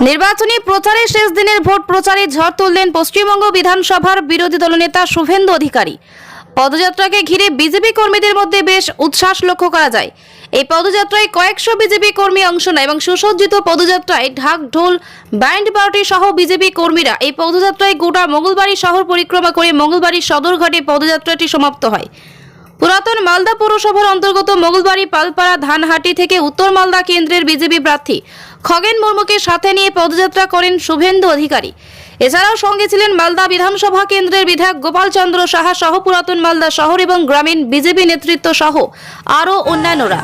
নির্বাচনী প্রচারে শেষ দিনের ভোট প্রচারে ঝড় তুললেন পশ্চিমবঙ্গ বিধানসভার বিরোধী দলনেতা শুভেন্দু অধিকারী। পদযাত্রাকে ঘিরে বিজেপি কর্মীদের মধ্যে বেশ উচ্ছ্বাস লক্ষ্য করা যায়। এই পদযাত্রায় কয়েকশো বিজেপি কর্মী অংশ নেয় এবং সুসজ্জিত পদযাত্রায় ঢাক ঢোল ব্যান্ড পার্টি সহ বিজেপি কর্মীরা এই পদযাত্রায় গোটা মঙ্গলবাড়ি শহর পরিক্রমা করে মঙ্গলবাড়ি সদরঘাটে পদযাত্রাটি সমাপ্ত হয়। পুরাতন মালদা পৌরসভার অন্তর্গত মঙ্গলবাড়ি পালপাড়া ধানহাটি থেকে উত্তর মালদা কেন্দ্রের বিজেপি প্রার্থী খগেন মুর্মুকে সাথে নিয়ে পদযাত্রা করেন শুভেন্দু অধিকারী। এছাড়াও সঙ্গে ছিলেন মালদা বিধানসভা কেন্দ্রের বিধায়ক গোপাল চন্দ্র সাহা সহ পুরাতন মালদা শহর এবং গ্রামীণ বিজেপি নেতৃত্ব সহ আরও অন্যান্যরা।